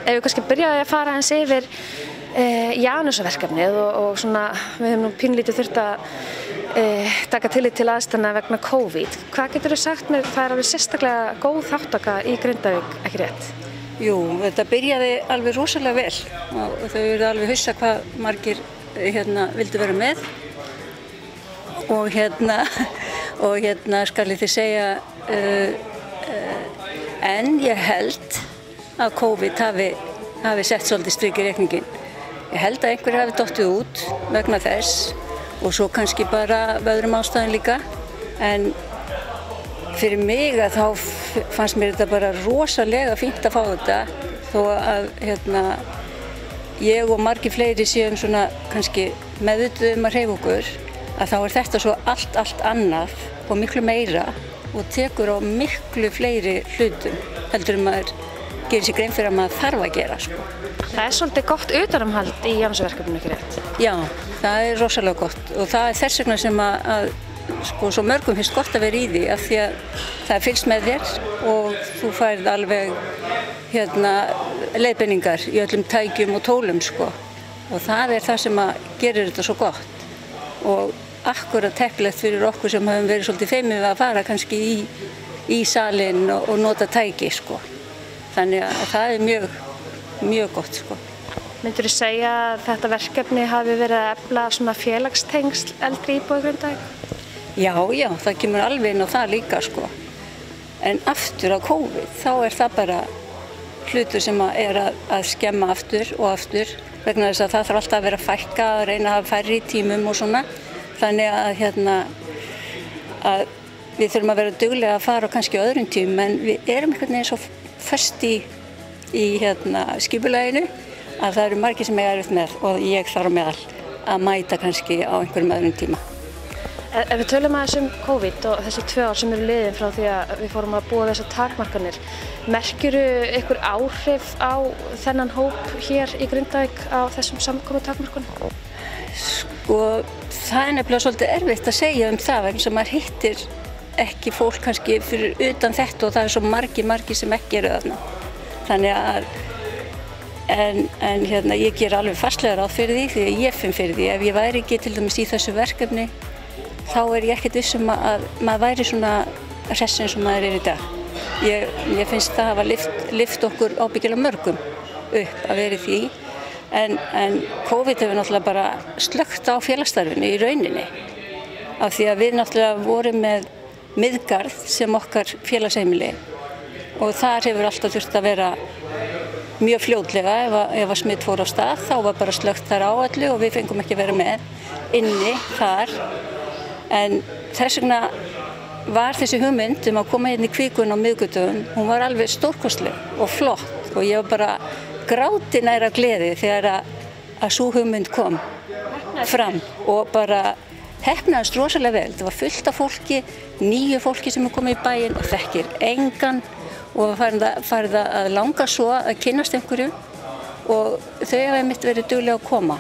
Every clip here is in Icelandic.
Ef við kannski byrjaði að fara eins yfir Janusarverkefnið og svona, við höfum nú pínlítið þurft að taka tillit til aðstæðna vegna COVID. Hvað geturðu sagt mér, það alveg sérstaklega góð þátttaka í Grindavík, ekki rétt? Jú, þetta byrjaði alveg rosalega vel og þau eru alveg haussa hvað margir vildu vera með og skal ég þið segja en ég held að COVID hafi sett svolítið strik í reikningin. Ég held að einhverjir hafi dottið út vegna þess og svo kannski bara öðrum ástæðum líka. En fyrir mig að þá fannst mér þetta bara rosalega fínt að fá þetta þó að ég og margir fleiri séum svona kannski meðvituð að hreyfa okkur að þá er þetta svo allt annað og miklu meira og tekur á miklu fleiri hlutum heldur maður gerir sér grein fyrir að maður þarf að gera. Það er svolítið gott utanumhald í Janusarverkefninu, ekki rétt? Já, það er rosalega gott og það er þess vegna sem að svo mörgum finnst gott að vera í því af því að það er fylgst með þér og þú færð alveg leiðbeiningar í öllum tækjum og tólum og það er það sem að gerir þetta svo gott og akkurat teppilegt fyrir okkur sem höfum verið svolítið feimið við að fara kannski í salinn og nota tæki þannig að það er mjög gott Myndirðu segja að þetta verkefni hafi verið að efla svona félagstengsl eldri íbúa í Grindavík? Já, það kemur alveg inn á það líka En aftur á COVID, þá er það bara hlutur sem er að skemma aftur og aftur vegna þess að það þarf alltaf að vera að fækka, að reyna að hafa færri tímum og svona. Þannig að við þurfum að vera duglega að fara á kannski öðrum tímum en við erum einhvern veginn svo föst í skipulaginu að það eru margir sem eiga erfitt með og ég þarf á meðal að mæta kannski á einhverjum öðrum tíma. Ef við tölum aðeins COVID og þessi 2 ár sem eru liðin frá því að við fórum að búa þessar takmarkanir, merkirðu ykkur áhrif á þennan hóp hér í Grindavík á þessum samkomu takmarkunum? Það er nefnilega svolítið erfitt að segja það vegna sem maður hittir ekki fólk kannski fyrir utan þetta og það er svo margir sem ekki eru þarna. Þannig að ég ger alveg fastlega ráð fyrir því að ég finn fyrir því. Ef ég væri ekki til dæmis í þessu verkefni þá er ég ekkert viss að maður væri svona hress eins og maður er í dag. Ég finnst það hafa lyft okkur ábyggilega mörgum upp að vera í því. En COVID hefur náttúrulega bara slökkt á félagsstarfinu í rauninni. Af því að við náttúrulega vorum með miðgarð sem okkar félagsheimili og þar hefur alltaf þurft að vera mjög fljótlega ef að smitt fór á stað þá var bara slökkt þar á öllu og við fengum ekki að vera með inni þar en þess vegna var þessi hugmynd að koma inn í Kvikun á miðvikudögum, hún var alveg stórkostleg og flott og ég var bara gráti nær af gleði þegar að sú hugmynd kom fram og bara heppnaðist rosalega vel. Það var fullt af fólki, nýju fólki sem komið í bæinn og þekkir engan og farið að langa svo að kynnast einhverju og þau hafa einmitt verið duglega að koma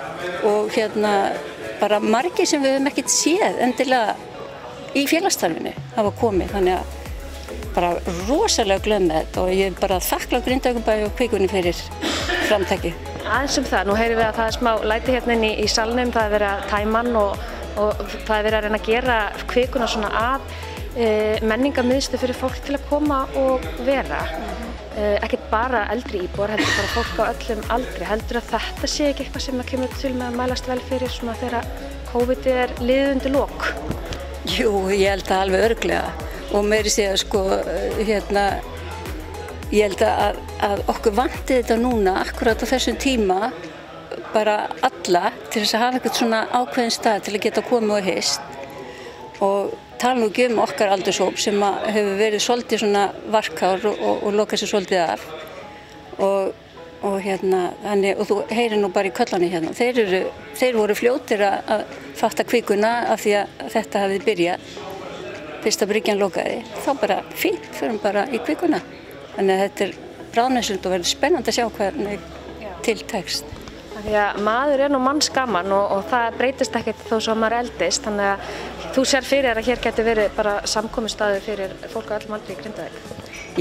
og bara margir sem við höfum ekkert séð endilega í félagsstarfinu hafa komið þannig að bara rosalega glöð með þetta og ég er bara þakklát Grindavíkurbæ og Kvikunni fyrir framtakið. Aðeins það, nú heyrum við að það er smá læti hérna inn í salnum, það er verið að tæma hann og það er verið að reyna að gera Kvikuna svona að menningarmiðstöð fyrir fólk til að koma og vera. Ekkert bara eldri íbúar, heldur bara fólk á öllum aldri. Heldur að þetta sé ekki eitthvað sem kemur til með að mælast vel fyrir svona þegar COVID er liðið undir lok? Jú, ég held það alveg örugglega og meiri segja ég held að okkur vanti þetta núna akkurat á þessum tíma bara alla til þess að hafa eitthvað svona ákveðin stað til að geta komið og hist og tala nú ekki okkar aldurshóp sem hefur verið svolítið svona varkár og lokað sér svolítið af og þú heyrir nú bara í köllunni hérna. Þeir voru fljótir að fatta Kvikuna af því að þetta hafði byrjað fyrst að bryggjan lokaði. Þá bara fínt, förum bara í Kvikuna. Þannig að þetta er bráðnauðsynlegt og verður spennandi að sjá hvernig til tekst. Því að maður nú manns gaman og það breytist ekkert þó svo að maður eldist, þannig að þú sér fyrir þér að hér geti verið bara samkomustaður fyrir fólk á öllum aldri í Grindavík.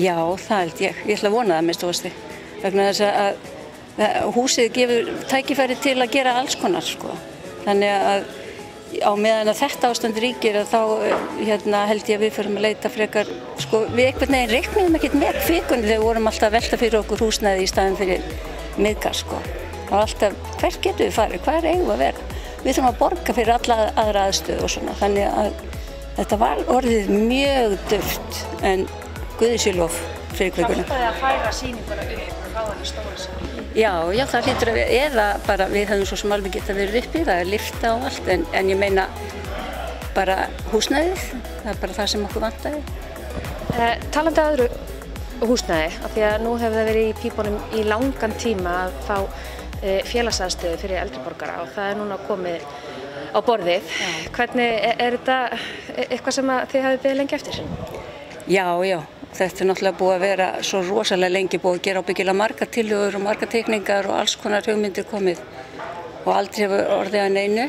Já, það held ég. Ég ætla að vona það minnst óvasti. Vegna þess að húsið gefur tækifæri til að gera alls konar, sko. Þannig að á meðan að þetta ástand ríkir að þá held ég að við förum að leita frekar, sko, við einhvern veginn reiknum ekkert með kvikunni þegar við vorum alltaf að velta fyrir okkur húsnæði í staðinn fyrir miðgar, sko. Það var alltaf, hvert getum við farið, hvað eigum við að vera? Við þurfum að borga fyrir alla aðra aðstöðu og svona, þannig að þetta var orðið mjög dauft en Guði sé lof fyrir kvikuna. Hjálpaði að færa sýninguna upp og fá hana stóra saman? Já, það hlýtur að vera, eða bara við hefðum svo sem alveg geta verið uppi, það lyfta og allt, en ég meina bara húsnæðið, það er bara það sem okkur vantaði. Talandi að öðru húsnæði, af því að nú hefur það verið í pípunum í langan tíma að fá félagsaðstöðu fyrir eldri borgara og það núna komið á borðið. Já. Hvernig þetta eitthvað sem þið hafið beðið lengi eftir? Já, þetta náttúrulega búið að vera svo rosalega lengi, búið að gera ábyggilega margar tillögur og margar teikningar og alls konar hugmyndir komið og aldrei hefur orðið að neinu,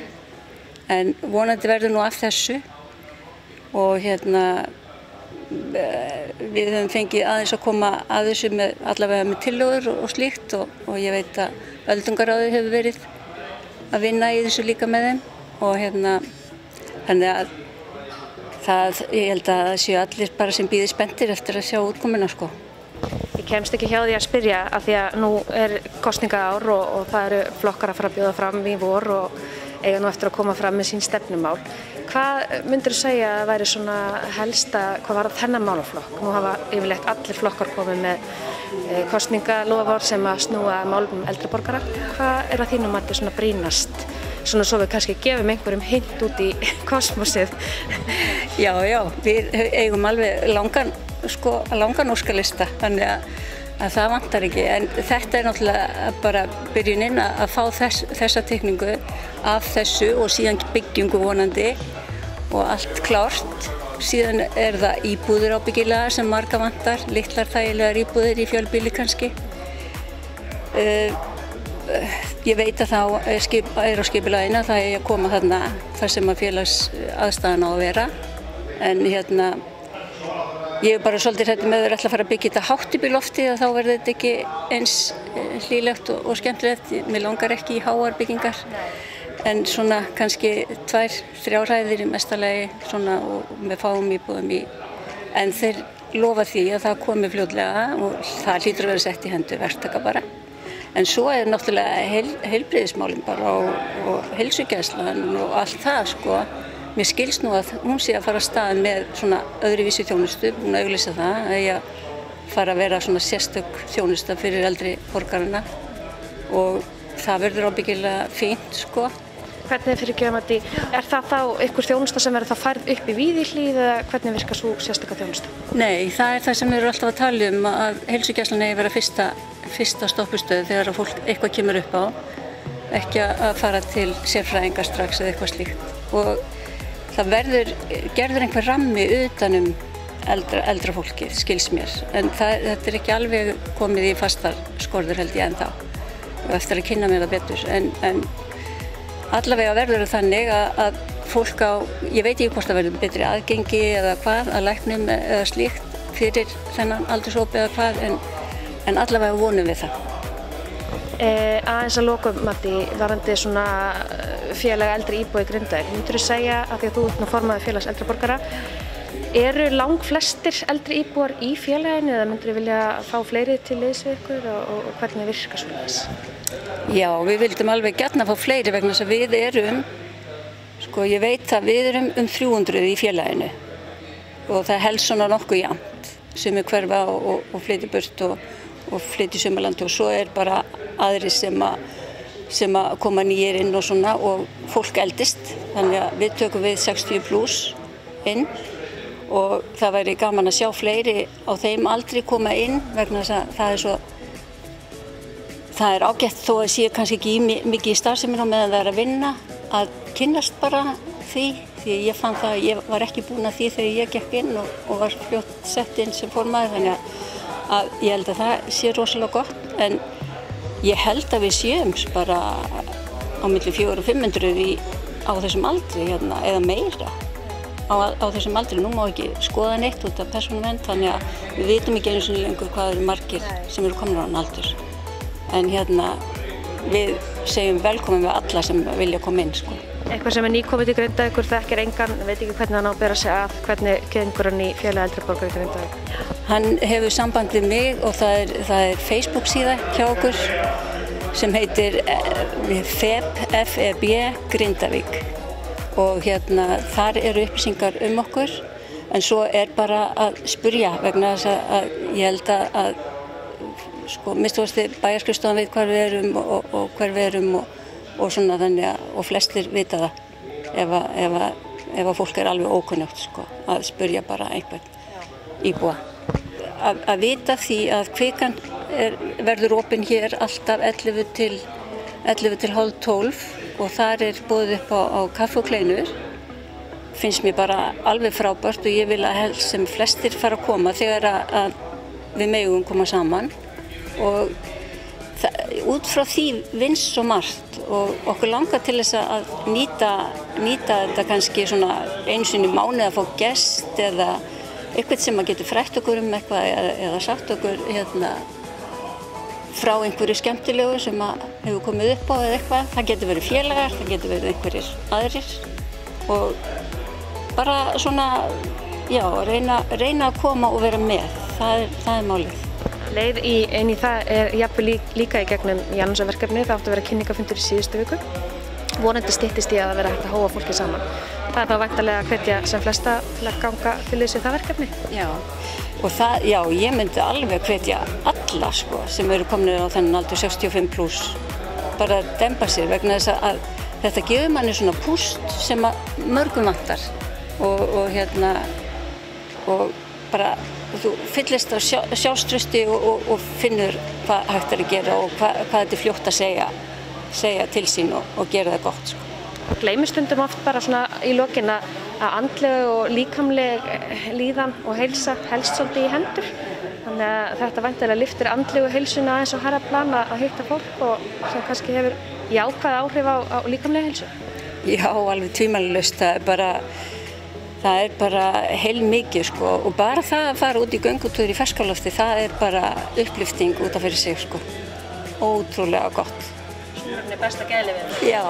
en vonandi verður nú af þessu og við höfum fengið aðeins að koma að þessu allavega með tillögur og slíkt og ég veit að öldungaráðið hefur verið að vinna í þessu líka með þeim og þannig að ég held að það séu allir bara sem bíði spenntir eftir að sjá útkomuna, sko. Ég kemst ekki hjá því að spyrja af því að nú kosningaár og það eru flokkar að fara að bjóða fram í vor og eiga nú eftir að koma fram með sín stefnumál. Hvað myndirðu segja að væri svona helsta, hvað var þennan málaflokk? Nú hafa yfirleitt allir flokkar komið með kosningaloforð sem að snúa málum eldri borgara. Hvað að þínu mati svona brýnast? Svona svo við kannski gefum einhverjum hint út í kosmosið. Já, við eigum alveg langan óskalista, þannig að það vantar ekki. En þetta er náttúrulega bara byrjunin að fá þessa teikningu af þessu og síðan byggingu vonandi og allt klárt. Síðan er það íbúðir ábyggilega sem marga vantar, litlar þægilegar íbúðir í fjölbýli kannski. Ég veit að það er á skipulaginu að það er að koma þarna þar sem að félagsaðstæðan á að vera. En ég er bara svolítið hrædd með að ætla að fara að byggja þetta hátt upp í lofti og þá verður þetta ekki eins hlýlegt og skemmtilegt. Mér langar ekki í háar byggingar. En svona kannski 2-3 hæðir í mestalagi svona og með fáum íbúðum í. En þeir lofa því að það komi fljótlega og það hlýtur að vera sett í hendur verktaka bara. En svo er náttúrulega heilbrigðismálin bara og heilsugæslan og allt það, sko. Mér skilst nú að hún sé að fara af stað með svona öðruvísi þjónustu, búin að auglýsa það, að ég fara að vera svona sérstök þjónusta fyrir eldri borgarana og það verður ábyggilega fínt, sko. Hvernig fyrirgefandi, er það þá einhver þjónusta sem verður þá færð upp í Víðihlíð eða hvernig virkar svo sérstaka þjónusta? Nei, það er það sem við erum alltaf að tala um að heilsugæslan eigi að vera fyrsta stoppustöð þegar að fólk eitthvað kemur upp á, ekki að fara til sérfræðinga strax eða eitthvað slíkt. Og það verður gerður einhver rammi utanum eldra fólkið, skils mér, en þetta er ekki alveg komið í fastar skorður held ég ennþá og eftir að kynna mér það betur. En allavega verður það þannig að fólk ég veit ekki hvort það verður betri aðgengi eða hvað, að læknum eða slíkt fyrir þennan aldurshóp eða hvað, en allavega vonum við það. Aðeins að lokum, Matti, varðandi svona félag eldri íbúa í Grindavík, myndirðu segja, af því að þú ert nú formaður félags eldri borgara, eru langflestir eldri íbúar í félaginu eða myndirðu vilja fá fleiri til liðs við ykkur og hvernig virkar svoleiðis? Já, við vildum alveg gjarna fá fleiri vegna þess að við erum, sko ég veit að við erum 300 í félaginu og það helst svona nokkuð jafnt sem er hverfa og flytja burt og flytja í sumarlandi og svo er bara aðri sem að koma nýjir inn og svona og fólk eldist, þannig að við tökum við 60+ inn og það væri gaman að sjá fleiri á þeim aldri koma inn vegna þess að það er ágætt þó að sé kannski ekki mikið í starfseminni á meðan það er að vinna að kynnast bara því ég fann það að ég var ekki búin að því þegar ég gekk inn og var fljótt sett inn sem formaður, þannig að ég held að það sé rosalega gott en Ég held að við séum bara á milli 400 og 500 á þessum aldri hérna, eða meira á þessum aldri. Nú má ekki skoða neitt út af persónuvernd, þannig að við vitum ekki einu sinni lengur hvað eru margir sem eru komnir á þennan aldur. En hérna, við segjum velkomin við alla sem vilja koma inn, sko. Eitthvað sem nýkomið til Grindavíkur, þekkir engan, veit ekki hvernig hann á að bera sig að, hvernig gengur hann í Félag eldri borgara í Grindavík? Hann hefur samband við mig og það er Facebook síða hjá okkur sem heitir FEB Grindavík og hérna þar eru upplýsingar okkur, en svo bara að spyrja vegna þess að ég held að sko minnstu bæjarskrifstofan veit hvar við erum og hver við erum og svona þannig og flestir vita það ef að fólk alveg ókunnugt sko, að spyrja bara einhvern íbúa. Að vita því að kvikan verður opin hér alltaf 11 til 11:30 og þar boðið upp á kaffi og kleinur. Finnst mér bara alveg frábært og ég vil að helst sem flestir fara að koma þegar að við megum koma saman og út frá því vinnst svo margt og okkur langar til þess að nýta þetta kannski svona einu sinni í mánuði að fá gest eða eitthvað sem að getur frætt okkur eitthvað eða sagt okkur hérna frá einhverju skemmtilegu sem að hefur komið upp á eða eitthvað. Það getur verið félagar, það getur verið einhverjir aðrir og bara svona, já, reyna að koma og vera með. Það er málið. Leið inn í það jafnvel líka í gegnum Janúsarverkefnið. Það átti að vera kynningafundur í síðustu viku. Vonandi styttist í að vera hægt að hóa fólki saman. Það er þá væntanlega að hvetja sem flesta til að ganga til liðs við það verkefni. Já, og ég myndi alveg hvetja alla sko, sem eru komnir á þennan aldur 65+, bara að dempa sér vegna þess að þetta gefur manni svona púst sem að mörgum vantar og bara þú fyllist á sjálfstrausti og finnur hvað hægt að gera og hvað þetta fljótt að segja til sín og gera það gott. Sko. Gleymir stundum oft bara svona í lokin að andleg og líkamleg líðan og heilsa helst svolítið í hendur. Þannig að þetta væntanlega lyftir andlegu heilsuna aðeins og hærra plan að hitta fólk og sem kannski hefur jákvæð áhrif á líkamlega heilsu. Já, alveg tvímælalaust. Það er bara heilmikið sko og bara það að fara út í göngutúr í ferskalofti, það er bara upplyfting út af fyrir sig sko. Ótrúlega gott. Smjörn er besta gæðlyfið. Já.